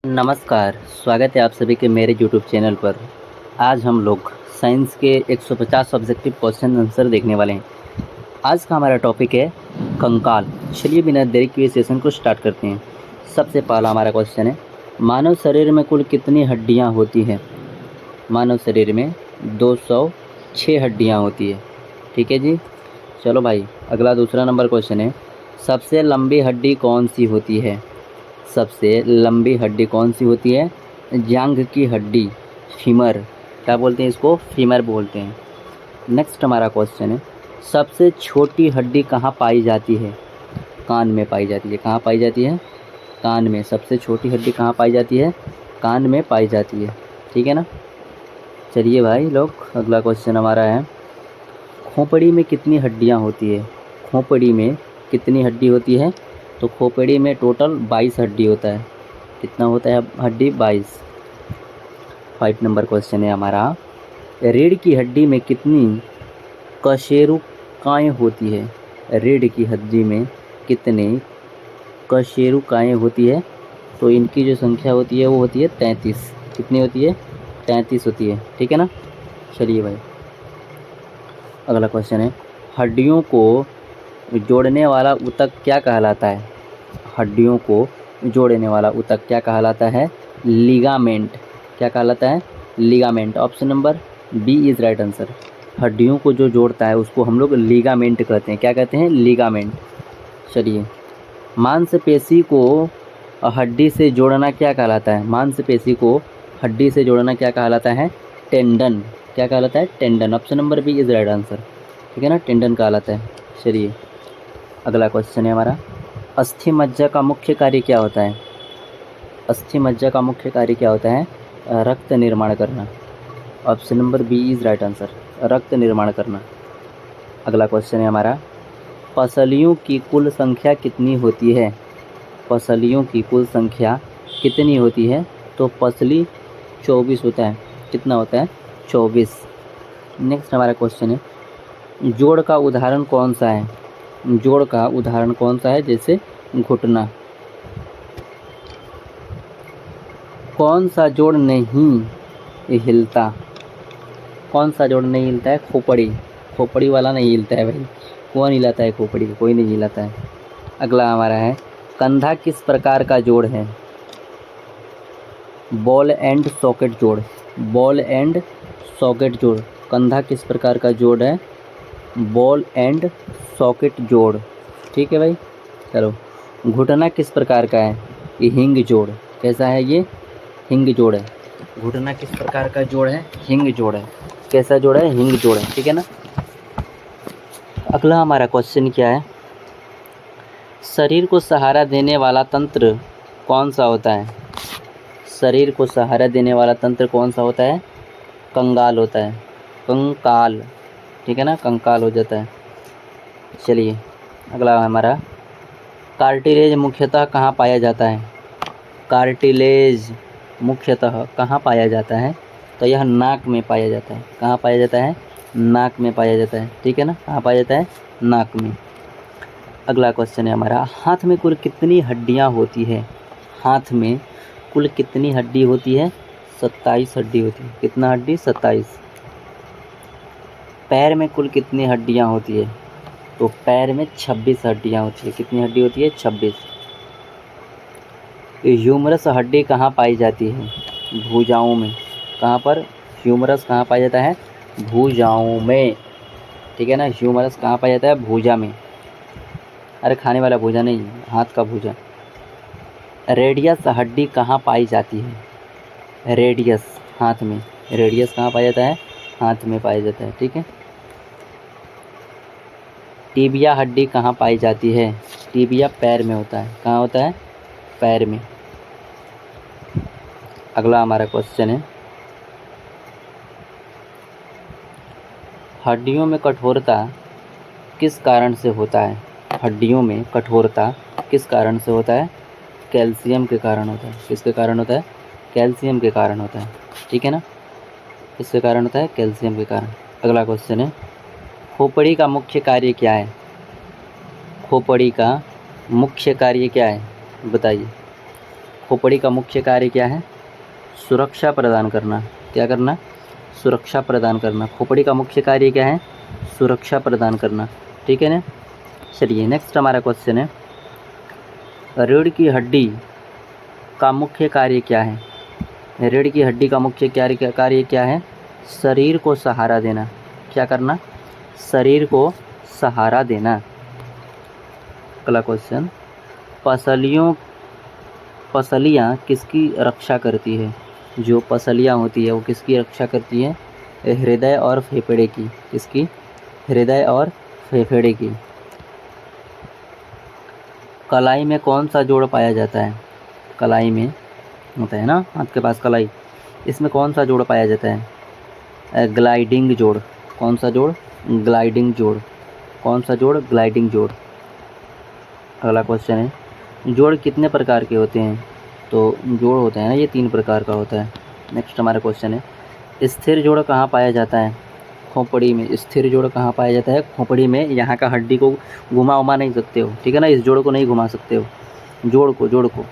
नमस्कार, स्वागत है आप सभी के मेरे यूट्यूब चैनल पर। आज हम लोग साइंस के 150 ऑब्जेक्टिव क्वेश्चन आंसर देखने वाले हैं। आज का हमारा टॉपिक है कंकाल। चलिए बिना देरी किए सेशन को स्टार्ट करते हैं। सबसे पहला हमारा क्वेश्चन है, मानव शरीर में कुल कितनी हड्डियां होती हैं? मानव शरीर में 206 हड्डियां होती है। ठीक है जी। चलो भाई, अगला दूसरा नंबर क्वेश्चन है, सबसे लंबी हड्डी कौन सी होती है? सबसे लंबी हड्डी कौन सी होती है? जांघ की हड्डी, फीमर। क्या बोलते हैं इसको? फीमर बोलते हैं। नेक्स्ट हमारा क्वेश्चन है, सबसे छोटी हड्डी कहाँ पाई जाती है? कान में पाई जाती है। कहाँ पाई जाती है? कान में। सबसे छोटी हड्डी कहाँ पाई जाती है? कान में पाई जाती है। ठीक है ना। चलिए भाई लोग, अगला क्वेश्चन हमारा है, खोपड़ी में कितनी हड्डियाँ होती है? खोपड़ी में कितनी हड्डी होती है? तो खोपड़ी में टोटल 22 हड्डी होता है। कितना होता है हड्डी? 22। 5 नंबर क्वेश्चन है हमारा, रीढ़ की हड्डी में कितनी कशेरुकाएँ होती है? रीढ़ की हड्डी में कितने कशेरुकाएँ होती है? तो इनकी जो संख्या होती है वो होती है 33। कितनी होती है? 33 होती है। ठीक है ना। चलिए भाई, अगला क्वेश्चन है, हड्डियों को जोड़ने वाला ऊतक क्या कहलाता है? हड्डियों को जोड़ने वाला ऊतक क्या कहलाता है? लिगामेंट। क्या कहलाता है? Ligament. Option number B is right answer. हड्डियों को जो जोड़ता है उसको हम लोग लिगामेंट कहते हैं। क्या कहते हैं? लिगामेंट। चलिए, मांसपेशी को हड्डी से जोड़ना क्या कहलाता है? मांसपेशी को हड्डी से जोड़ना क्या कहलाता है? टेंडन। क्या कहलाता है? Tendon. Option number B is right answer. ठीक है ना, टेंडन कहलाता है। चलिए, अगला क्वेश्चन है हमारा, अस्थि मज्जा का मुख्य कार्य क्या होता है? अस्थि मज्जा का मुख्य कार्य क्या होता है? रक्त निर्माण करना। Option number B is right answer, रक्त निर्माण करना। अगला क्वेश्चन है हमारा, पसलियों की कुल संख्या कितनी होती है? पसलियों की कुल संख्या कितनी होती है? तो पसली 24 होता है। कितना होता है? 24। नेक्स्ट हमारा क्वेश्चन है, जोड़ का उदाहरण कौन सा है? जोड़ का उदाहरण कौन सा है? जैसे घुटना। कौन सा जोड़ नहीं हिलता? कौन सा जोड़ नहीं हिलता है? खोपड़ी। खोपड़ी वाला नहीं हिलता है भाई। कौन हिलाता है खोपड़ी? कोई नहीं हिलाता है। अगला हमारा है, कंधा किस प्रकार का जोड़ है? बॉल एंड सॉकेट जोड़। बॉल एंड सॉकेट जोड़। कंधा किस प्रकार का जोड़ है? बॉल एंड सॉकेट जोड़। ठीक है भाई। चलो, घुटना किस प्रकार का है? ये हिंग जोड़। कैसा है ये? हिंग जोड़ है। घुटना किस प्रकार का जोड़ है? हिंग जोड़ है। कैसा जोड़ है? हिंग जोड़ है। ठीक है ना। अगला हमारा क्वेश्चन क्या है, शरीर को सहारा देने वाला तंत्र कौन सा होता है? शरीर को सहारा देने वाला तंत्र कौन सा होता है? कंगाल होता है। कंकाल। ठीक है ना, कंकाल हो जाता है। चलिए, अगला हमारा, कार्टिलेज मुख्यतः कहाँ पाया जाता है? कार्टिलेज मुख्यतः कहाँ पाया जाता है? तो यह नाक में पाया जाता है। कहाँ पाया जाता है? नाक में पाया जाता है। ठीक है ना, कहाँ पाया जाता है? नाक में। अगला क्वेश्चन है हमारा, हाथ में कुल कितनी हड्डियाँ होती है? हाथ में कुल कितनी हड्डी होती है? 27 हड्डी होती है। कितना हड्डी? 27। पैर में कुल कितनी हड्डियाँ होती है? तो पैर में 26 हड्डियाँ होती है। कितनी हड्डी होती है? 26। ह्यूमरस हड्डी कहाँ पाई जाती है? भुजाओं में। कहाँ पर? ह्यूमरस कहाँ पाया जाता है? भुजाओं में। ठीक है ना, ह्यूमरस कहाँ पाया जाता है? भुजा में। अरे खाने वाला भुजा नहीं, हाथ का भुजा। रेडियस हड्डी कहाँ पाई जाती है? रेडियस, हाथ में। रेडियस कहाँ पाया जाता है? हाथ में पाया जाता है। ठीक है। टीबिया हड्डी कहाँ पाई जाती है? टीबिया पैर में होता है। कहाँ होता है? पैर में। अगला हमारा क्वेश्चन है, हड्डियों में कठोरता किस कारण से होता है? हड्डियों में कठोरता किस कारण से होता है? कैल्शियम के कारण होता है। किसके कारण होता है? कैल्शियम के कारण होता है। ठीक है ना, किसके कारण होता है? कैल्शियम के कारण। अगला क्वेश्चन है, खोपड़ी का मुख्य कार्य क्या है? खोपड़ी का मुख्य कार्य क्या है? बताइए। खोपड़ी का मुख्य कार्य क्या है? सुरक्षा प्रदान करना। क्या करना? सुरक्षा प्रदान करना। खोपड़ी का मुख्य कार्य क्या है? सुरक्षा प्रदान करना। ठीक है ना। चलिए नेक्स्ट हमारा क्वेश्चन है, रीढ़ की हड्डी का मुख्य कार्य क्या है? रीढ़ की हड्डी का मुख्य कार्य क्या है? शरीर को सहारा देना। क्या करना? शरीर को सहारा देना। अगला क्वेश्चन, पसलियाँ किसकी रक्षा करती है? जो पसलियाँ होती है वो किसकी रक्षा करती है? हृदय और फेफड़े की। किसकी? हृदय और फेफड़े की। कलाई में कौन सा जोड़ पाया जाता है? कलाई में होता है ना आपके पास कलाई, इसमें कौन सा जोड़ पाया जाता है? ग्लाइडिंग जोड़। कौन सा जोड़? ग्लाइडिंग जोड़। कौन सा जोड़? ग्लाइडिंग जोड़। अगला क्वेश्चन है, जोड़ कितने प्रकार के होते हैं? तो जोड़ होता है ना ये 3 प्रकार का होता है। नेक्स्ट हमारा क्वेश्चन है, स्थिर जोड़ कहाँ पाया जाता है? खोपड़ी में। स्थिर जोड़ कहाँ पाया जाता है? खोपड़ी में। यहाँ का हड्डी को घुमा नहीं सकते हो, ठीक है ना, इस जोड़ को नहीं घुमा सकते हो, जोड़ को।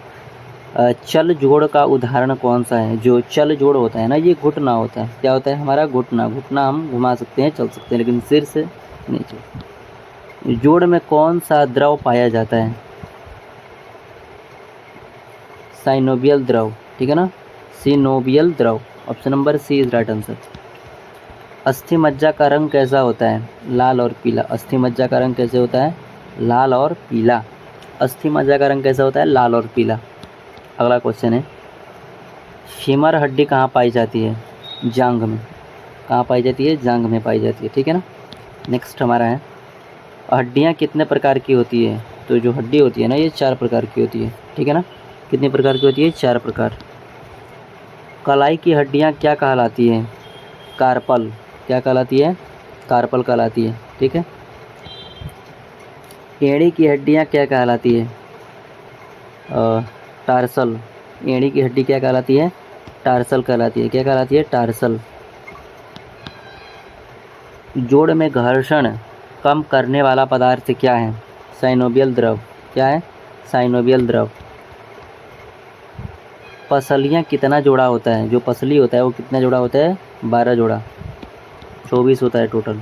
चल जोड़ का उदाहरण कौन सा है? जो चल जोड़ होता है ना ये घुटना होता है। क्या होता है हमारा? घुटना हम घुमा सकते हैं, चल सकते हैं, लेकिन सिर से नहीं चल। जोड़ में कौन सा द्रव पाया जाता है? साइनोवियल द्रव। ठीक है ना, सिनोवियल द्रव। Option number C is right answer. अस्थि मज्जा का रंग कैसा होता है? लाल और पीला। अस्थि मज्जा का रंग कैसे होता है? लाल और पीला। अस्थि मज्जा का रंग कैसा होता है? लाल और पीला। अगला क्वेश्चन है, फीमर हड्डी कहाँ पाई जाती है? जांघ में। कहाँ पाई जाती है? जांघ में पाई जाती है। ठीक है ना। नेक्स्ट हमारा है, हड्डियाँ कितने प्रकार की होती है? तो जो हड्डी होती है ना ये 4 प्रकार की होती है। ठीक है ना। कितने प्रकार की होती है? 4 प्रकार। कलाई की हड्डियाँ क्या कहलाती है? कार्पल। क्या कहलाती है? कार्पल कहलाती है। ठीक है। एड़ी की हड्डियाँ क्या कहलाती है? टार्सल। एड़ी की हड्डी क्या कहलाती है? टार्सल कहलाती है। क्या कहलाती है? टार्सल। जोड़ में घर्षण कम करने वाला पदार्थ क्या है? साइनोवियल द्रव। क्या है? साइनोवियल द्रव। पसलियाँ कितना जोड़ा होता है? जो पसली होता है वो कितना जोड़ा होता है? 12 जोड़ा। 24 होता है टोटल।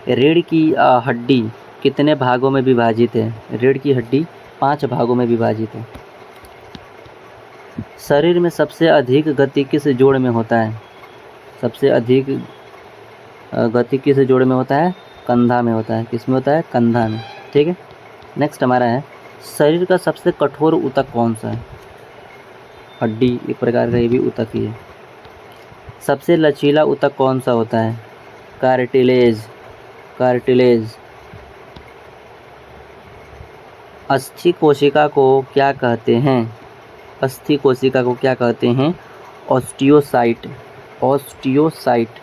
रीढ़ की हड्डी कितने भागों में विभाजित है? रीढ़ की हड्डी 5 भागों में विभाजित है। शरीर में सबसे अधिक गति किस जोड़ में होता है? सबसे अधिक गति किस जोड़ में होता है? कंधा में होता है। किस में होता है? कंधा में। ठीक है। नेक्स्ट हमारा है, शरीर का सबसे कठोर ऊतक कौन सा है? हड्डी एक प्रकार का ये भी ऊतक ही है। सबसे लचीला ऊतक कौन सा होता है? कार्टिलेज। कार्टिलेज। अस्थि कोशिका को क्या कहते हैं? अस्थि कोशिका को क्या कहते हैं? ऑस्टियोसाइट। ऑस्टियोसाइट।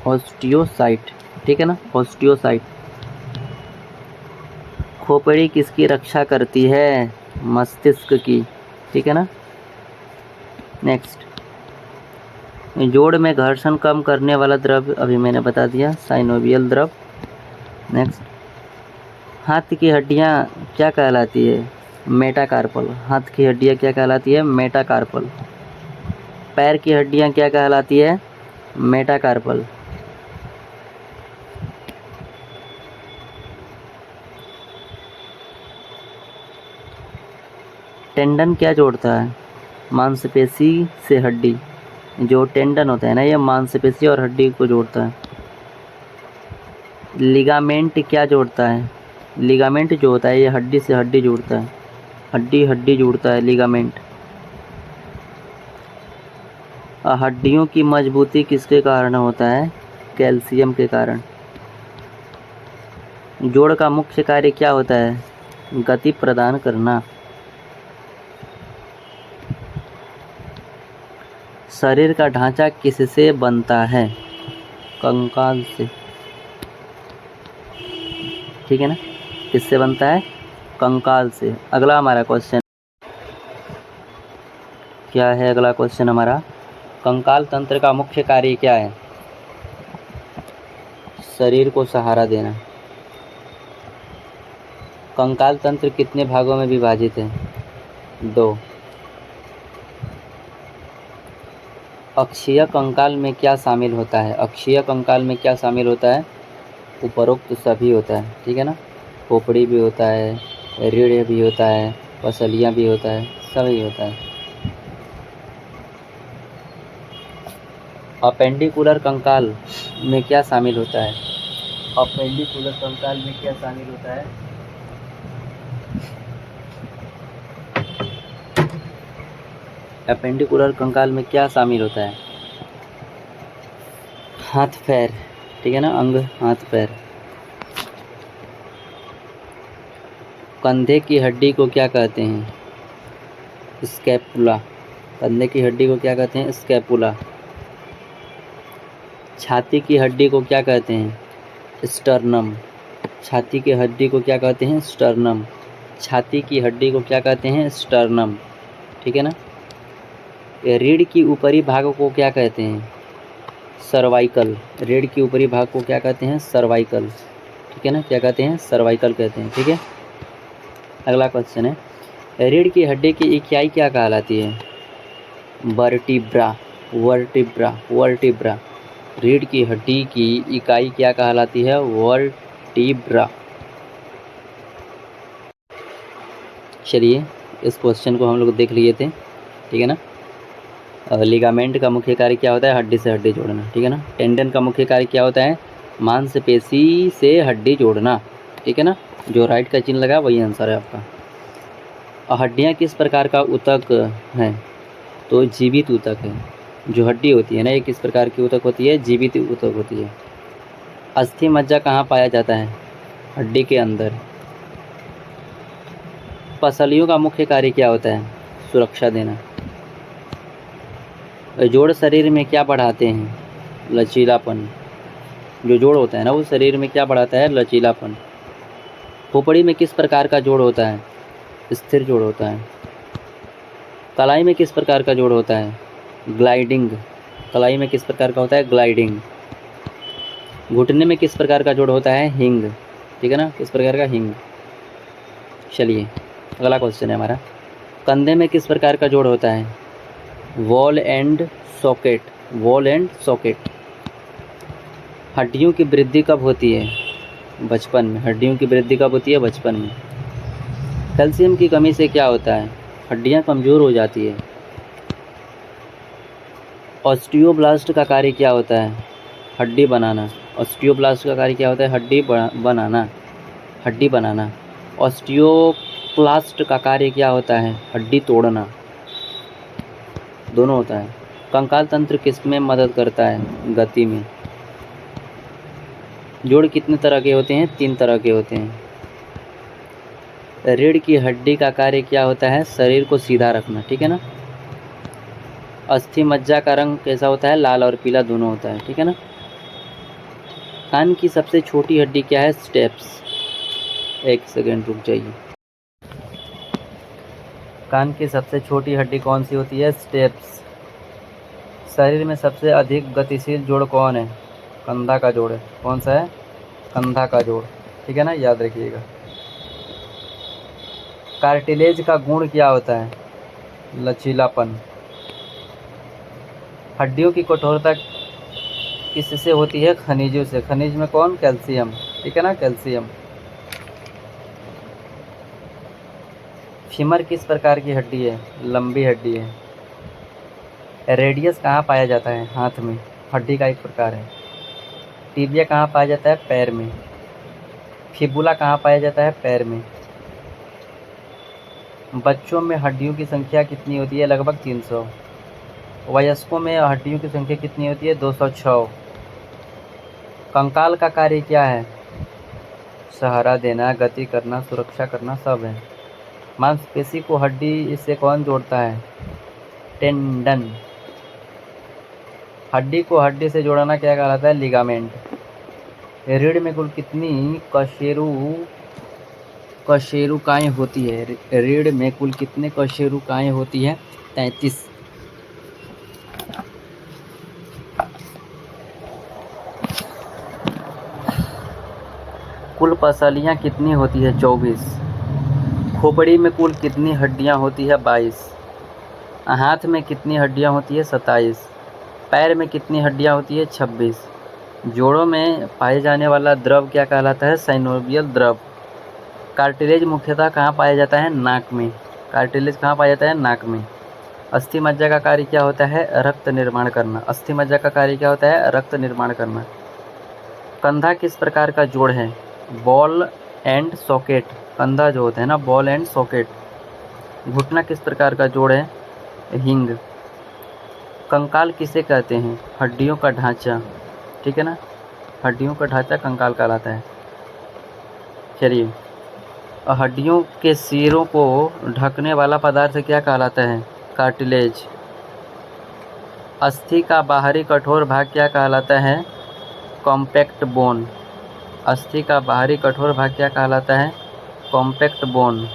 ऑस्टियोसाइट। ठीक है ना, ऑस्टियोसाइट। खोपड़ी किसकी रक्षा करती है? मस्तिष्क की। ठीक है ना। नेक्स्ट, जोड़ में घर्षण कम करने वाला द्रव्य अभी मैंने बता दिया, साइनोवियल द्रव। नेक्स्ट, हाथ की हड्डियाँ क्या कहलाती है? मेटाकार्पल। हाथ की हड्डियाँ क्या कहलाती है? मेटाकार्पल। पैर की हड्डियाँ क्या कहलाती है? मेटाकार्पल। टेंडन क्या जोड़ता है? मांसपेशी से हड्डी। जो टेंडन होता है ना ये मांसपेशी और हड्डी को जोड़ता है। लिगामेंट क्या जोड़ता है? लिगामेंट जो होता है ये हड्डी से हड्डी जोड़ता है। हड्डी जोड़ता है लिगामेंट। हड्डियों की मजबूती किसके कारण होता है? कैल्शियम के कारण। जोड़ का मुख्य कार्य क्या होता है? गति प्रदान करना। शरीर का ढांचा किससे बनता है? कंकाल से। ठीक है ना, किससे बनता है? कंकाल से। अगला हमारा क्वेश्चन क्या है? अगला क्वेश्चन हमारा, कंकाल तंत्र का मुख्य कार्य क्या है? शरीर को सहारा देना। कंकाल तंत्र कितने भागों में विभाजित है? 2। अक्षीय कंकाल में क्या शामिल होता है? अक्षीय कंकाल में क्या शामिल होता है? उपरोक्त सभी होता है, ठीक है ना। खोपड़ी भी होता है, रीढ़ भी होता है, पसलियाँ भी होता है, सभी होता है। अपेंडिकुलर कंकाल में क्या शामिल होता है? अपेंडिकुलर कंकाल में क्या शामिल होता है? अपेंडिकुलर कंकाल में क्या शामिल होता है? हाथ पैर, ठीक है ना, अंग हाथ पैर। कंधे की हड्डी को क्या कहते हैं? स्कैपुला। कंधे की हड्डी को क्या कहते हैं? स्कैपुला। छाती की हड्डी को क्या कहते हैं? स्टर्नम। छाती की हड्डी को क्या कहते हैं? स्टर्नम। छाती की हड्डी को क्या कहते हैं? स्टर्नम, ठीक है ना। रीढ़ की ऊपरी भाग को क्या कहते हैं? सर्वाइकल। रीढ़ की ऊपरी भाग को क्या कहते हैं? सर्वाइकल, ठीक है ना। क्या कहते हैं? सर्वाइकल कहते हैं, ठीक है। अगला क्वेश्चन है, रीढ़ की हड्डी की इकाई क्या कहलाती है? वर्टिब्रा। Vertebra, vertebra. रीढ़ की हड्डी की इकाई क्या कहलाती है? वर्टिब्रा। चलिए इस क्वेश्चन को हम लोग देख लिए थे, ठीक है ना। लिगामेंट का मुख्य कार्य क्या होता है? हड्डी से हड्डी जोड़ना, ठीक है ना। टेंडन का मुख्य कार्य क्या होता है? मांसपेशी से हड्डी जोड़ना, ठीक है ना। जो राइट का चिन्ह लगा वही आंसर है आपका। हड्डियाँ किस प्रकार का ऊतक है? तो जीवित ऊतक है। जो हड्डी होती है ना, ये किस प्रकार की ऊतक होती है? जीवित ऊतक होती है। अस्थि मज्जा कहाँ पाया जाता है? हड्डी के अंदर। पसलियों का मुख्य कार्य क्या होता है? सुरक्षा देना। जोड़ शरीर में क्या बढ़ाते हैं? लचीलापन। जो जोड़ होता है ना, वो शरीर में क्या बढ़ाता है? लचीलापन। खोपड़ी में किस प्रकार का जोड़ होता है? स्थिर जोड़ होता है। कलाई में किस प्रकार का जोड़ होता है? ग्लाइडिंग। कलाई में किस प्रकार का होता है? ग्लाइडिंग। घुटने में किस प्रकार का जोड़ होता है? हिंग, ठीक है ना। किस प्रकार का? हिंग। चलिए अगला क्वेश्चन है हमारा, कंधे में किस प्रकार का जोड़ होता है? Wall and socket. Wall and socket. हड्डियों की वृद्धि कब होती है? बचपन में। हड्डियों की वृद्धि कब होती है? बचपन में। कैल्शियम की कमी से क्या होता है? हड्डियां कमज़ोर हो जाती है। ऑस्टियोब्लास्ट का कार्य क्या होता है? हड्डी बनाना। ऑस्टियोब्लास्ट का कार्य क्या होता है? हड्डी बनाना, हड्डी बनाना। ऑस्टियोक्लास्ट का कार्य क्या होता है? हड्डी तोड़ना। दोनों होता है। कंकाल तंत्र किस में मदद करता है? गति में। जोड़ कितने तरह के होते हैं? 3 तरह के होते हैं। रीढ़ की हड्डी का कार्य क्या होता है? शरीर को सीधा रखना, ठीक है ना। अस्थि मज्जा का रंग कैसा होता है? लाल और पीला दोनों होता है, ठीक है ना। कान की सबसे छोटी हड्डी क्या है? स्टेप्स। एक सेकेंड रुक जाइए। कान की सबसे छोटी हड्डी कौन सी होती है? स्टेप्स। शरीर में सबसे अधिक गतिशील जोड़ कौन है? कंधा का जोड़ है। कौन सा है? कंधा का जोड़, ठीक है ना, याद रखिएगा। कार्टिलेज का गुण क्या होता है? लचीलापन। हड्डियों की कठोरता किससे होती है? खनिजों से। खनिज में कौन? कैल्शियम, ठीक है ना, कैल्शियम। फीमर किस प्रकार की हड्डी है? लंबी हड्डी है। रेडियस कहाँ पाया जाता है? हाथ में, हड्डी का एक प्रकार है। टिबिया कहाँ पाया जाता है? पैर में। फिबुला कहाँ पाया जाता है? पैर में। बच्चों में हड्डियों की संख्या कितनी होती है? लगभग 300। वयस्कों में हड्डियों की संख्या कितनी होती है? 206। कंकाल का कार्य क्या है? सहारा देना, गति करना, सुरक्षा करना, सब है। मांसपेशी को हड्डी से कौन जोड़ता है? टेंडन। हड्डी को हड्डी से जोड़ना क्या कहलाता है? लिगामेंट। रीढ़ में कुल कितनी कशेरुकाएँ होती है? रीढ़ में कुल कितने कशेरुकाएँ होती है? 33। कुल पसलियाँ कितनी होती है? 24। खोपड़ी में कुल कितनी हड्डियाँ होती है? 22। हाथ में कितनी हड्डियाँ होती है? 27। पैर में कितनी हड्डियाँ होती है? 26। जोड़ों में पाए जाने वाला द्रव क्या कहलाता है? साइनोवियल द्रव। कार्टिलेज मुख्यतः कहाँ पाया जाता है? नाक में। कार्टिलेज कहाँ पाया जाता है? नाक में। अस्थि मज्जा का कार्य क्या होता है? रक्त निर्माण करना। अस्थि मज्जा का कार्य क्या होता है? रक्त निर्माण करना। कंधा किस प्रकार का जोड़ है? Ball and socket. कंधा जो होता है ना, बॉल एंड सॉकेट। घुटना किस प्रकार का जोड़ है? हिंग। कंकाल किसे कहते हैं? हड्डियों का ढांचा, ठीक है ना, हड्डियों का ढांचा कंकाल कहलाता है। चलिए, हड्डियों के सिरों को ढकने वाला पदार्थ क्या कहलाता है? कार्टिलेज। अस्थि का बाहरी कठोर भाग क्या कहलाता है? Compact bone. अस्थि का बाहरी कठोर भाग क्या कहलाता है? Compact bone.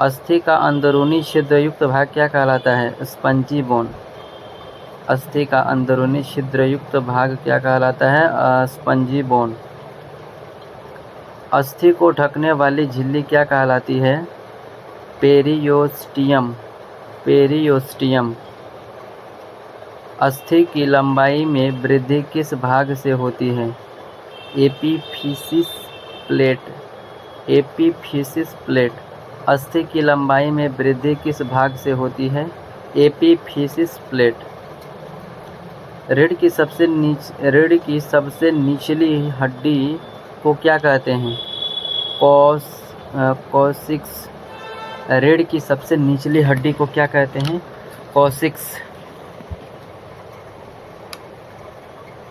अस्थि का अंदरूनी छिद्रयुक्त भाग क्या कहलाता है? Spongy bone. अस्थि का अंदरूनी छिद्रयुक्त भाग क्या कहलाता है? Spongy bone. अस्थि को ढकने वाली झिल्ली क्या कहलाती है? पेरियोस्टियम। पेरियोस्टियम। अस्थि की लंबाई में वृद्धि किस भाग से होती है? एपीफिसिस प्लेट। एपीफिसिस प्लेट। अस्थि की लंबाई में वृद्धि किस भाग से होती है? एपीफिसिस प्लेट। रीढ़ की सबसे निचली हड्डी को क्या कहते हैं? कॉसिक्स। रीढ़ की सबसे निचली हड्डी को क्या कहते हैं? कॉसिक्स।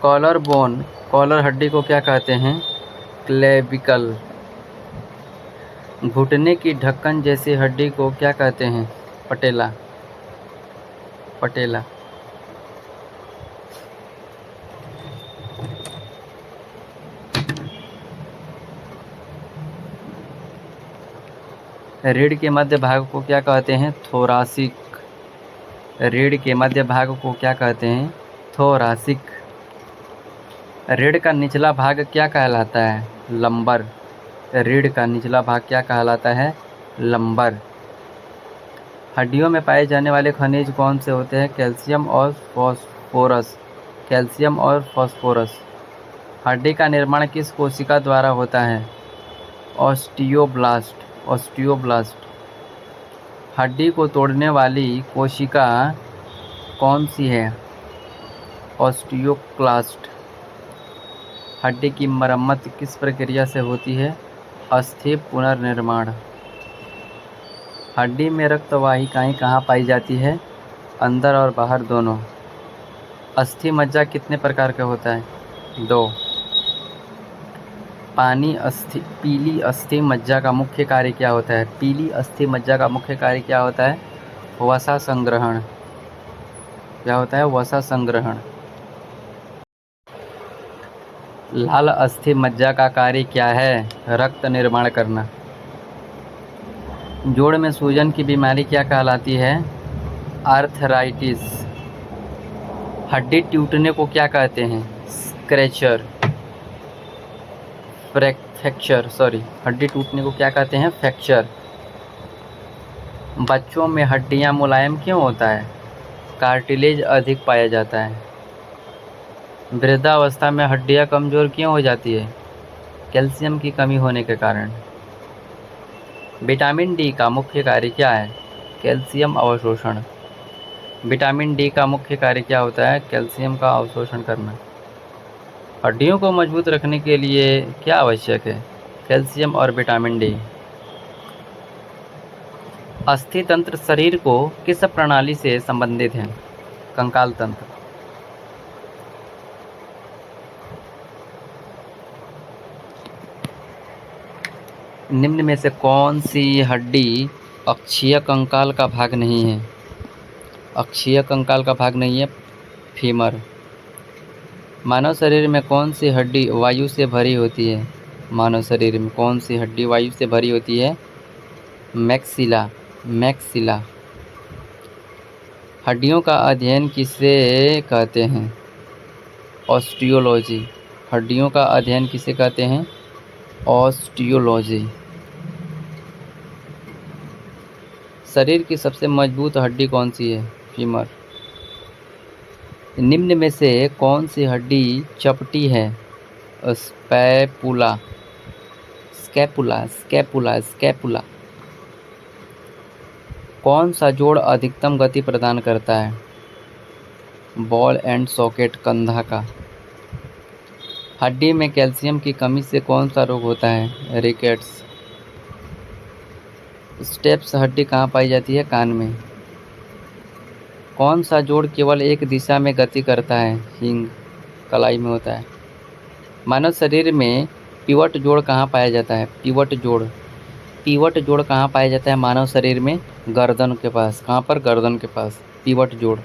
कॉलर बोन, कॉलर हड्डी को क्या कहते हैं? क्लेविकल। घुटने की ढक्कन जैसी हड्डी को क्या कहते हैं? पटेला। पटेला। रीढ़ के मध्य भाग को क्या कहते हैं? थोरासिक। रीढ़ के मध्य भाग को क्या कहते हैं? थोरासिक। रीढ़ का निचला भाग क्या कहलाता है? लंबर। रीढ़ का निचला भाग क्या कहलाता है? लंबर। हड्डियों में पाए जाने वाले खनिज कौन से होते हैं? कैल्शियम और फास्फोरस। कैल्शियम और फास्फोरस। हड्डी का निर्माण किस कोशिका द्वारा होता है? ऑस्टियोब्लास्ट। ऑस्टियोब्लास्ट। हड्डी को तोड़ने वाली कोशिका कौन सी है? ऑस्टियोक्लास्ट। हड्डी की मरम्मत किस प्रक्रिया से होती है? अस्थि पुनर्निर्माण। हड्डी में रक्त वाहिकाएं कहाँ पाई जाती है? अंदर और बाहर दोनों। अस्थि मज्जा कितने प्रकार का होता है? 2। पीली अस्थि मज्जा का मुख्य कार्य क्या होता है? पीली अस्थि मज्जा का मुख्य कार्य क्या होता है? वसा संग्रहण। क्या होता है? वसा संग्रहण। लाल अस्थि मज्जा का कार्य क्या है? रक्त निर्माण करना। जोड़ में सूजन की बीमारी क्या कहलाती है? आर्थराइटिस। हड्डी टूटने को क्या कहते हैं? स्क्रैचर। फ्रैक्चर, सॉरी, हड्डी टूटने को क्या कहते हैं? फ्रैक्चर। बच्चों में हड्डियां मुलायम क्यों होता है? कार्टिलेज अधिक पाया जाता है। वृद्धावस्था में हड्डियां कमज़ोर क्यों हो जाती है? कैल्शियम की कमी होने के कारण। विटामिन डी का मुख्य कार्य क्या है? कैल्शियम अवशोषण। विटामिन डी का मुख्य कार्य क्या होता है? कैल्शियम का अवशोषण करना। हड्डियों को मजबूत रखने के लिए क्या आवश्यक है? कैल्शियम और विटामिन डी। अस्थि तंत्र शरीर को किस प्रणाली से संबंधित है? कंकाल तंत्र। निम्न में से कौन सी हड्डी अक्षीय कंकाल का भाग नहीं है? अक्षीय कंकाल का भाग नहीं है, फीमर। मानव शरीर में कौन सी हड्डी वायु से भरी होती है? मानव शरीर में कौन सी हड्डी वायु से भरी होती है? मैक्सिला। मैक्सिला। हड्डियों का अध्ययन किसे कहते हैं? ऑस्टियोलॉजी। हड्डियों का अध्ययन किसे कहते हैं? ऑस्टियोलॉजी। शरीर की सबसे मजबूत हड्डी कौन सी है? फीमर। निम्न में से कौन सी हड्डी चपटी है? स्पैपुला, स्कैपुला, स्कैपुला, स्कैपुला। कौन सा जोड़ अधिकतम गति प्रदान करता है? बॉल एंड सॉकेट, कंधा का। हड्डी में कैल्शियम की कमी से कौन सा रोग होता है? रिकेट्स। स्टेप्स हड्डी कहाँ पाई जाती है? कान में। कौन सा जोड़ केवल एक दिशा में गति करता है? हिंग, कलाई में होता है। मानव शरीर में पिवट जोड़ कहाँ पाया जाता है? पिवट जोड़, पिवट जोड़ कहाँ पाया जाता है मानव शरीर में? गर्दन के पास। कहाँ पर? गर्दन के पास, पिवट जोड़।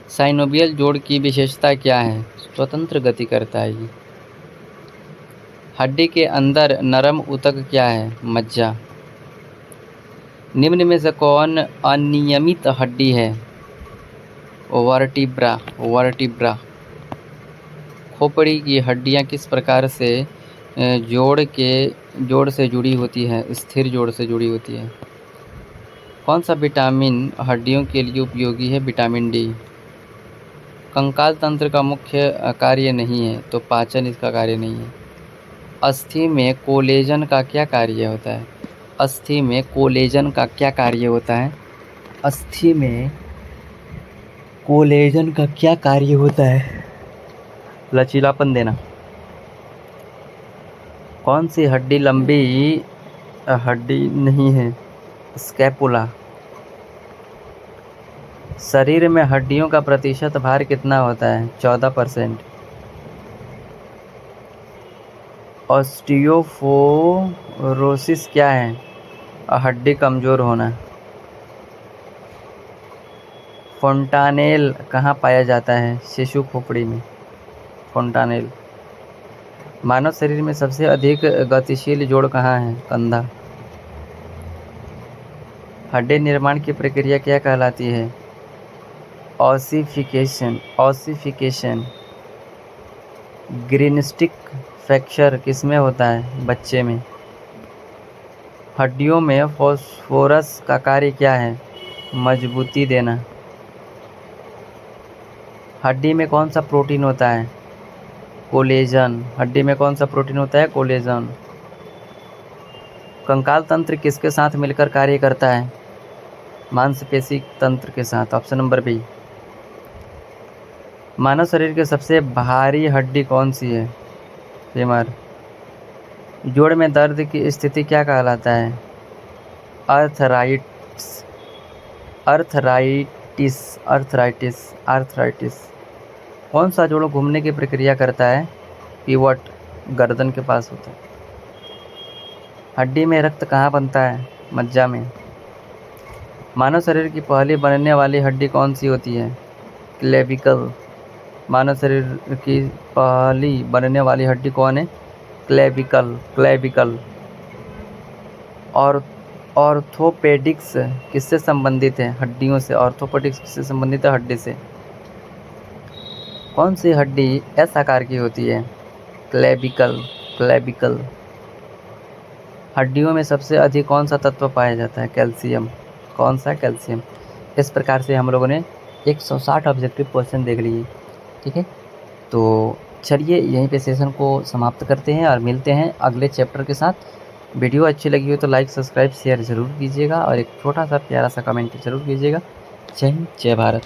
साइनोवियल जोड़ की विशेषता क्या है? स्वतंत्र गति करता है ये। हड्डी के अंदर नरम ऊतक क्या है? मज्जा। निम्न में से कौन अनियमित हड्डी है? Vertebra, vertebra. खोपड़ी की हड्डियां किस प्रकार से जोड़ से जुड़ी होती है? स्थिर जोड़ से जुड़ी होती है। कौन सा विटामिन हड्डियों के लिए उपयोगी है? Vitamin D. कंकाल तंत्र का मुख्य कार्य नहीं है, तो पाचन इसका कार्य नहीं है। अस्थि में कोलेजन का क्या कार्य होता है? अस्थि में कोलेजन का क्या कार्य होता है? अस्थि में कोलेजन का क्या कार्य होता है? लचीलापन देना। कौन सी हड्डी लंबी हड्डी नहीं है? स्कैपुला। शरीर में हड्डियों का प्रतिशत भार कितना होता है? 14%। ऑस्टियोपोरोसिस क्या है? हड्डी कमज़ोर होना। फोंटानेल कहाँ पाया जाता है? शिशु खोपड़ी में, फोंटानेल। मानव शरीर में सबसे अधिक गतिशील जोड़ कहाँ है? कंधा। हड्डी निर्माण की प्रक्रिया क्या कहलाती है? Ossification, ossification. ग्रीनस्टिक फ्रैक्चर किसमें होता है? बच्चे में। हड्डियों में फास्फोरस का कार्य क्या है? मजबूती देना। हड्डी में कौन सा प्रोटीन होता है? कोलेजन। हड्डी में कौन सा प्रोटीन होता है? कोलेजन। कंकाल तंत्र किसके साथ मिलकर कार्य करता है? मांसपेशी तंत्र के साथ। Option number B. मानव शरीर के सबसे भारी हड्डी कौन सी है? फीमर। जोड़ में दर्द की स्थिति क्या कहलाता है? Arthritis, arthritis, arthritis, arthritis. कौन सा जोड़ घूमने की प्रक्रिया करता है? पिवट, गर्दन के पास होता है। हड्डी में रक्त कहाँ बनता है? मज्जा में। मानव शरीर की पहली बनने वाली हड्डी कौन सी होती है? क्लेविकल। मानव शरीर की पहली बनने वाली हड्डी कौन है? Clavicle, clavicle. और ऑर्थोपेडिक्स किससे संबंधित है? हड्डियों से। ऑर्थोपेडिक्स किससे संबंधित है? हड्डी से। कौन सी हड्डी एस आकार की होती है? Clavicle, clavicle. हड्डियों में सबसे अधिक कौन सा तत्व पाया जाता है? कैल्शियम। कौन सा? कैल्शियम। इस प्रकार से हम लोगों ने 160 ऑब्जेक्टिव क्वेश्चन देख लिए। ठीक है, तो चलिए यहीं पे सेशन को समाप्त करते हैं और मिलते हैं अगले चैप्टर के साथ। वीडियो अच्छी लगी हो तो लाइक, सब्सक्राइब, शेयर ज़रूर कीजिएगा और एक छोटा सा प्यारा सा कमेंट ज़रूर कीजिएगा। जय हिंद, जय भारत।